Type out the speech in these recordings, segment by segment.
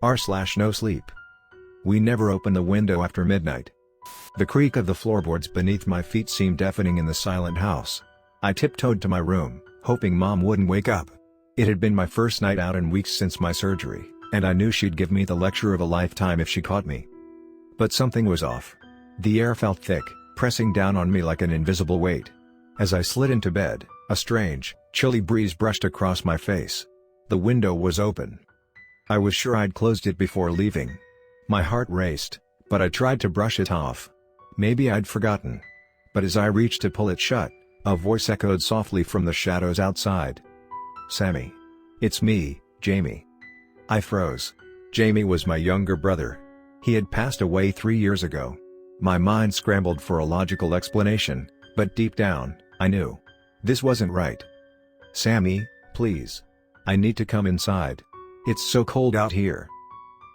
r/NoSleep. We never opened the window after midnight. The creak of the floorboards beneath my feet seemed deafening in the silent house. I tiptoed to my room, hoping Mom wouldn't wake up. It had been my first night out in weeks since my surgery, and I knew she'd give me the lecture of a lifetime if she caught me. But something was off. The air felt thick, pressing down on me like an invisible weight. As I slid into bed, a strange, chilly breeze brushed across my face. The window was open. I was sure I'd closed it before leaving. My heart raced, but I tried to brush it off. Maybe I'd forgotten. But as I reached to pull it shut, a voice echoed softly from the shadows outside. "Sammy. It's me, Jamie." I froze. Jamie was my younger brother. He had passed away 3 years ago. My mind scrambled for a logical explanation, but deep down, I knew. This wasn't right. "Sammy, please. I need to come inside. It's so cold out here."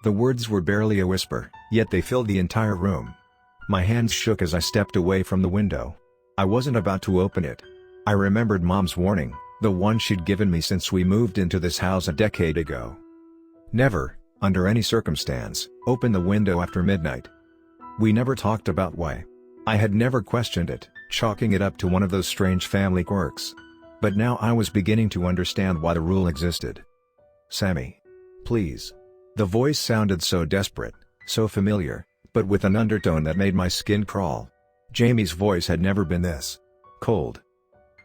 The words were barely a whisper, yet they filled the entire room. My hands shook as I stepped away from the window. I wasn't about to open it. I remembered Mom's warning, the one she'd given me since we moved into this house a decade ago. Never, under any circumstance, open the window after midnight. We never talked about why. I had never questioned it, chalking it up to one of those strange family quirks. But now I was beginning to understand why the rule existed. "Sammy. Please." The voice sounded so desperate, so familiar, but with an undertone that made my skin crawl. Jamie's voice had never been this cold.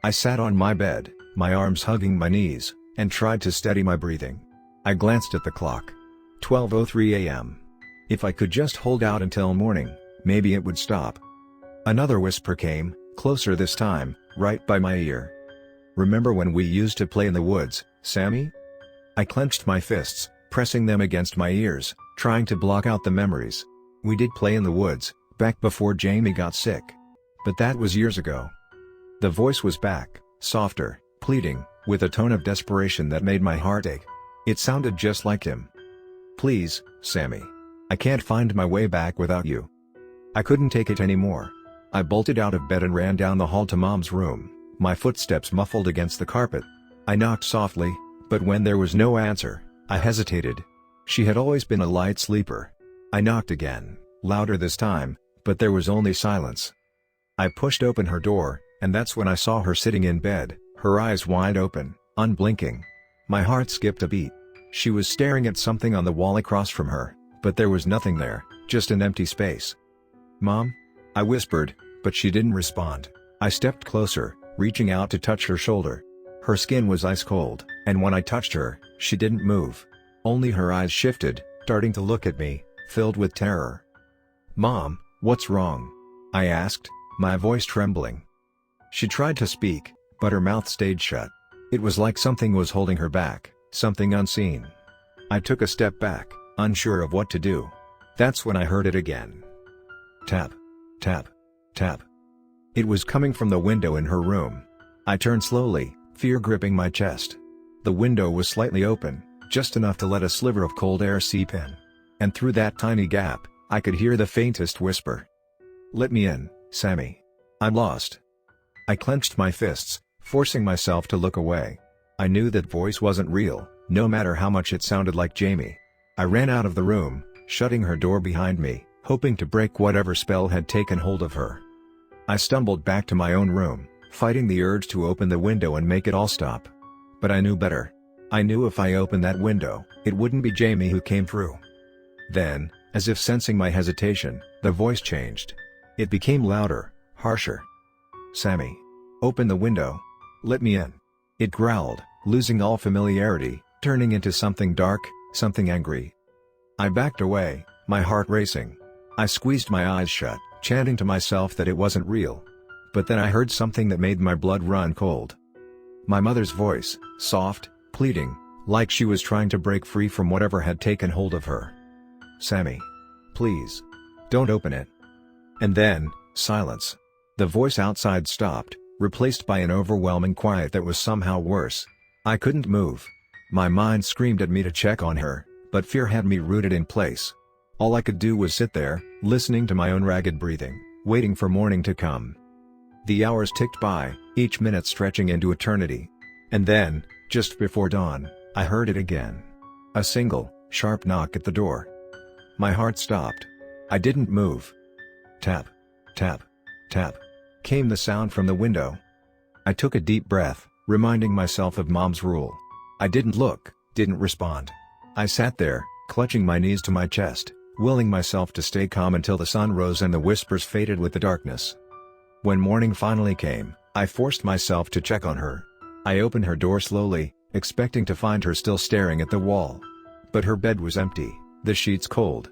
I sat on my bed, my arms hugging my knees, and tried to steady my breathing. I glanced at the clock. 12:03 a.m. If I could just hold out until morning, maybe it would stop. Another whisper came, closer this time, right by my ear. "Remember when we used to play in the woods, Sammy?" I clenched my fists, pressing them against my ears, trying to block out the memories. We did play in the woods, back before Jamie got sick. But that was years ago. The voice was back, softer, pleading, with a tone of desperation that made my heart ache. It sounded just like him. "Please, Sammy. I can't find my way back without you." I couldn't take it anymore. I bolted out of bed and ran down the hall to Mom's room, my footsteps muffled against the carpet. I knocked softly, but when there was no answer, I hesitated. She had always been a light sleeper. I knocked again, louder this time, but there was only silence. I pushed open her door, and that's when I saw her sitting in bed, her eyes wide open, unblinking. My heart skipped a beat. She was staring at something on the wall across from her, but there was nothing there, just an empty space. "Mom?" I whispered, but she didn't respond. I stepped closer, reaching out to touch her shoulder. Her skin was ice cold, and when I touched her, she didn't move. Only her eyes shifted, starting to look at me, filled with terror. "Mom, what's wrong?" I asked, my voice trembling. She tried to speak, but her mouth stayed shut. It was like something was holding her back, something unseen. I took a step back, unsure of what to do. That's when I heard it again. Tap. Tap. Tap. It was coming from the window in her room. I turned slowly, fear gripping my chest. The window was slightly open, just enough to let a sliver of cold air seep in. And through that tiny gap, I could hear the faintest whisper. "Let me in, Sammy. I'm lost." I clenched my fists, forcing myself to look away. I knew that voice wasn't real, no matter how much it sounded like Jamie. I ran out of the room, shutting her door behind me, hoping to break whatever spell had taken hold of her. I stumbled back to my own room, fighting the urge to open the window and make it all stop. But I knew better. I knew if I opened that window, it wouldn't be Jamie who came through. Then, as if sensing my hesitation, the voice changed. It became louder, harsher. "Sammy. Open the window. Let me in." It growled, losing all familiarity, turning into something dark, something angry. I backed away, my heart racing. I squeezed my eyes shut, chanting to myself that it wasn't real. But then I heard something that made my blood run cold. My mother's voice, soft, pleading, like she was trying to break free from whatever had taken hold of her. "Sammy. Please. Don't open it." And then, silence. The voice outside stopped, replaced by an overwhelming quiet that was somehow worse. I couldn't move. My mind screamed at me to check on her, but fear had me rooted in place. All I could do was sit there, listening to my own ragged breathing, waiting for morning to come. The hours ticked by, each minute stretching into eternity. And then, just before dawn, I heard it again. A single, Sharp knock at the door. My heart stopped. I didn't move. Tap. Tap. Tap. Came the sound from the window. I took a deep breath, reminding myself of Mom's rule. I didn't look, didn't respond. I sat there, clutching my knees to my chest, willing myself to stay calm until the sun rose and the whispers faded with the darkness. When morning finally came, I forced myself to check on her. I opened her door slowly, expecting to find her still staring at the wall. But her bed was empty, the sheets cold.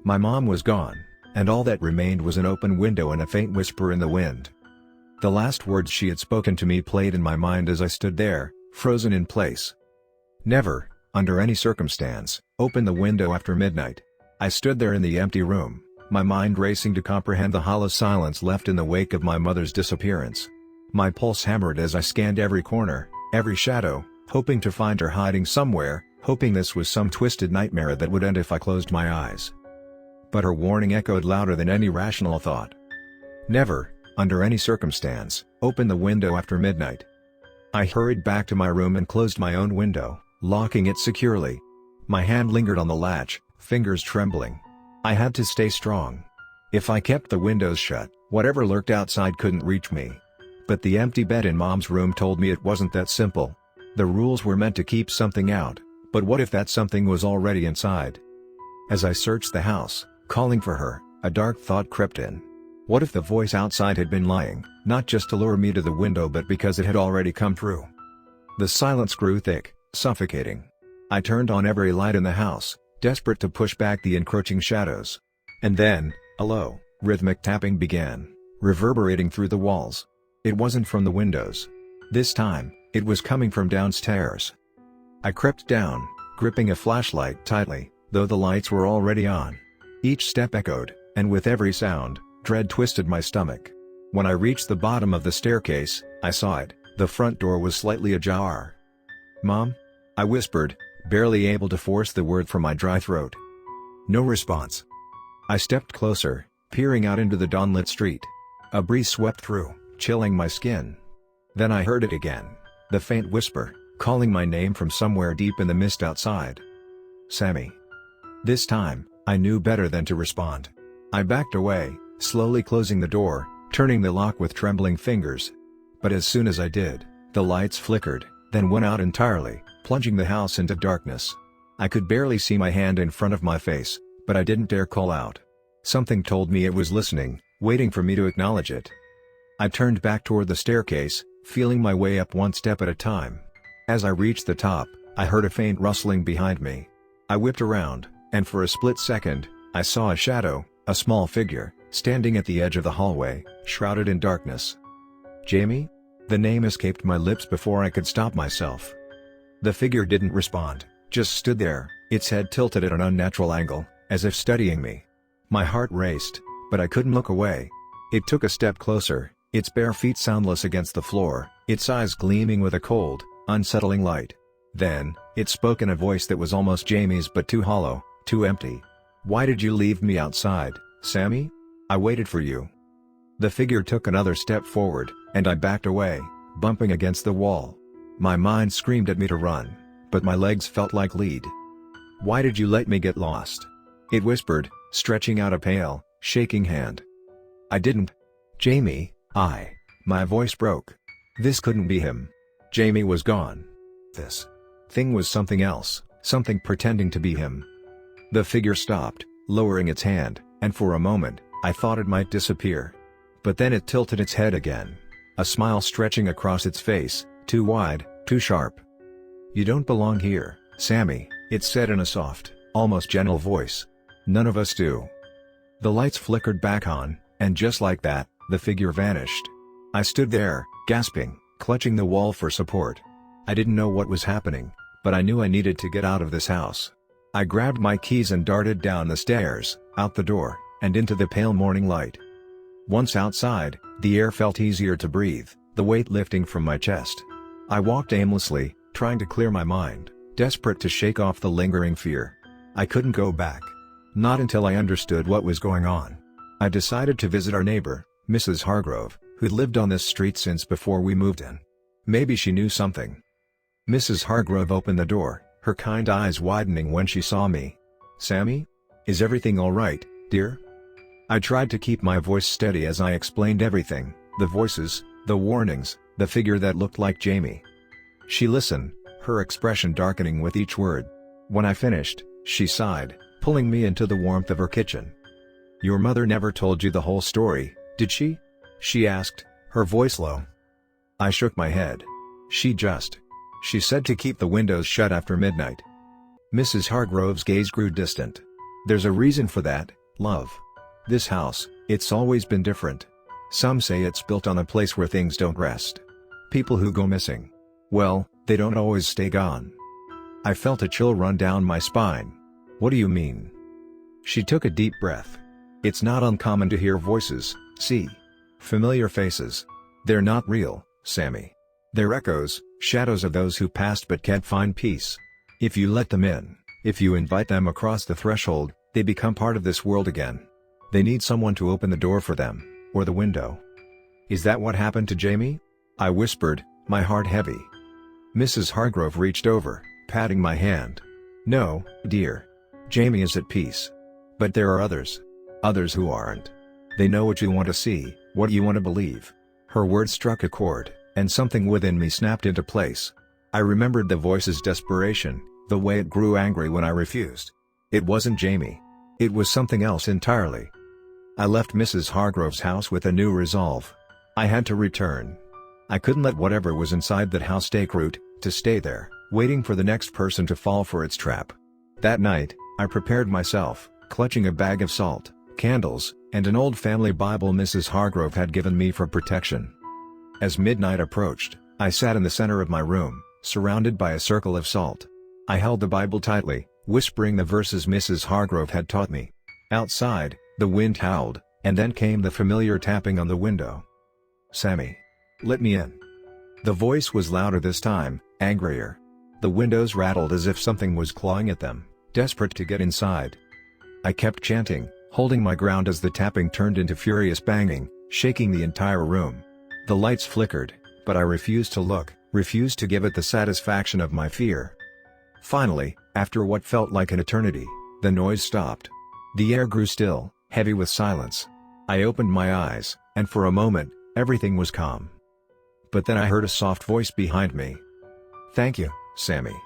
My mom was gone, and all that remained was an open window and a faint whisper in the wind. The last words she had spoken to me played in my mind as I stood there, frozen in place. Never, under any circumstance, open the window after midnight. I stood there in the empty room, my mind racing to comprehend the hollow silence left in the wake of my mother's disappearance. My pulse hammered as I scanned every corner, every shadow, hoping to find her hiding somewhere, hoping this was some twisted nightmare that would end if I closed my eyes. But her warning echoed louder than any rational thought. Never, under any circumstance, open the window after midnight. I hurried back to my room and closed my own window, locking it securely. My hand lingered on the latch, fingers trembling. I had to stay strong. If I kept the windows shut, whatever lurked outside couldn't reach me. But the empty bed in Mom's room told me it wasn't that simple. The rules were meant to keep something out, but what if that something was already inside? As I searched the house, calling for her, a dark thought crept in. What if the voice outside had been lying, not just to lure me to the window but because it had already come true? The silence grew thick, suffocating. I turned on every light in the house, desperate to push back the encroaching shadows. And then, a low, rhythmic tapping began, reverberating through the walls. It wasn't from the windows. This time, it was coming from downstairs. I crept down, gripping a flashlight tightly, though the lights were already on. Each step echoed, and with every sound, dread twisted my stomach. When I reached the bottom of the staircase, I saw it. The front door was slightly ajar. "Mom?" I whispered, barely able to force the word from my dry throat. No response. I stepped closer, peering out into the dawnlit street. A breeze swept through, chilling my skin. Then I heard it again. The faint whisper, calling my name from somewhere deep in the mist outside. Sammy. This time, I knew better than to respond. I backed away, slowly closing the door, turning the lock with trembling fingers. But as soon as I did, the lights flickered, then went out entirely, plunging the house into darkness. I could barely see my hand in front of my face, but I didn't dare call out. Something told me it was listening, waiting for me to acknowledge it. I turned back toward the staircase, feeling my way up one step at a time. As I reached the top, I heard a faint rustling behind me. I whipped around, and for a split second, I saw a shadow, a small figure, standing at the edge of the hallway, shrouded in darkness. Jamie? The name escaped my lips before I could stop myself. The figure didn't respond, just stood there, its head tilted at an unnatural angle, as if studying me. My heart raced, but I couldn't look away. It took a step closer, its bare feet soundless against the floor, its eyes gleaming with a cold, unsettling light. Then, it spoke in a voice that was almost Jamie's but too hollow, too empty. "Why did you leave me outside, Sammy? I waited for you." The figure took another step forward, and I backed away, bumping against the wall. My mind screamed at me to run, but my legs felt like lead. "Why did you let me get lost?" it whispered, stretching out a pale, shaking hand. "I didn't. Jamie, My voice broke. This couldn't be him. Jamie was gone. This thing was something else, something pretending to be him. The figure stopped, lowering its hand, and for a moment, I thought it might disappear. But then it tilted its head again, a smile stretching across its face, too wide, too sharp. "You don't belong here, Sammy," it said in a soft, almost gentle voice. "None of us do." The lights flickered back on, and just like that, the figure vanished. I stood there, gasping, clutching the wall for support. I didn't know what was happening, but I knew I needed to get out of this house. I grabbed my keys and darted down the stairs, out the door, and into the pale morning light. Once outside, the air felt easier to breathe, the weight lifting from my chest. I walked aimlessly, trying to clear my mind, desperate to shake off the lingering fear. I couldn't go back. Not until I understood what was going on. I decided to visit our neighbor, Mrs. Hargrove, who'd lived on this street since before we moved in. Maybe she knew something. Mrs. Hargrove opened the door, her kind eyes widening when she saw me. "Sammy? Is everything alright, dear?" I tried to keep my voice steady as I explained everything, the voices, the warnings, the figure that looked like Jamie. She listened, her expression darkening with each word. When I finished, she sighed, pulling me into the warmth of her kitchen. "Your mother never told you the whole story, did she?" she asked, her voice low. I shook my head. She said to keep the windows shut after midnight." Mrs. Hargrove's gaze grew distant. "There's a reason for that, love. This house, it's always been different. Some say it's built on a place where things don't rest. People who go missing, well, they don't always stay gone." I felt a chill run down my spine. "What do you mean?" She took a deep breath. "It's not uncommon to hear voices, see familiar faces. They're not real, Sammy. They're echoes, shadows of those who passed but can't find peace. If you let them in, if you invite them across the threshold, they become part of this world again. They need someone to open the door for them, or the window." "Is that what happened to Jamie?" I whispered, my heart heavy. Mrs. Hargrove reached over, patting my hand. "No, dear. Jamie is at peace. But there are others. Others who aren't. They know what you want to see, what you want to believe." Her words struck a chord, and something within me snapped into place. I remembered the voice's desperation, the way it grew angry when I refused. It wasn't Jamie. It was something else entirely. I left Mrs. Hargrove's house with a new resolve. I had to return. I couldn't let whatever was inside that house take root, to stay there, waiting for the next person to fall for its trap. That night, I prepared myself, clutching a bag of salt, candles, and an old family Bible Mrs. Hargrove had given me for protection. As midnight approached, I sat in the center of my room, surrounded by a circle of salt. I held the Bible tightly, whispering the verses Mrs. Hargrove had taught me. Outside, the wind howled, and then came the familiar tapping on the window. "Sammy. Let me in." The voice was louder this time, angrier. The windows rattled as if something was clawing at them, desperate to get inside. I kept chanting, holding my ground as the tapping turned into furious banging, shaking the entire room. The lights flickered, but I refused to look, refused to give it the satisfaction of my fear. Finally, after what felt like an eternity, the noise stopped. The air grew still, heavy with silence. I opened my eyes, and for a moment, everything was calm. But then I heard a soft voice behind me. "Thank you, Sammy."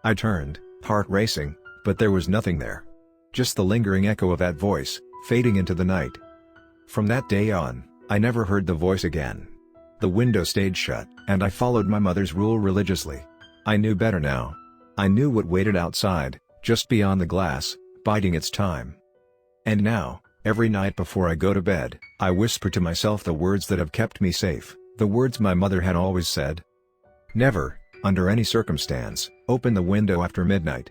I turned, heart racing, but there was nothing there. Just the lingering echo of that voice, fading into the night. From that day on, I never heard the voice again. The window stayed shut, and I followed my mother's rule religiously. I knew better now. I knew what waited outside, just beyond the glass, biding its time. And now, every night before I go to bed, I whisper to myself the words that have kept me safe, the words my mother had always said. Never, under any circumstance, open the window after midnight.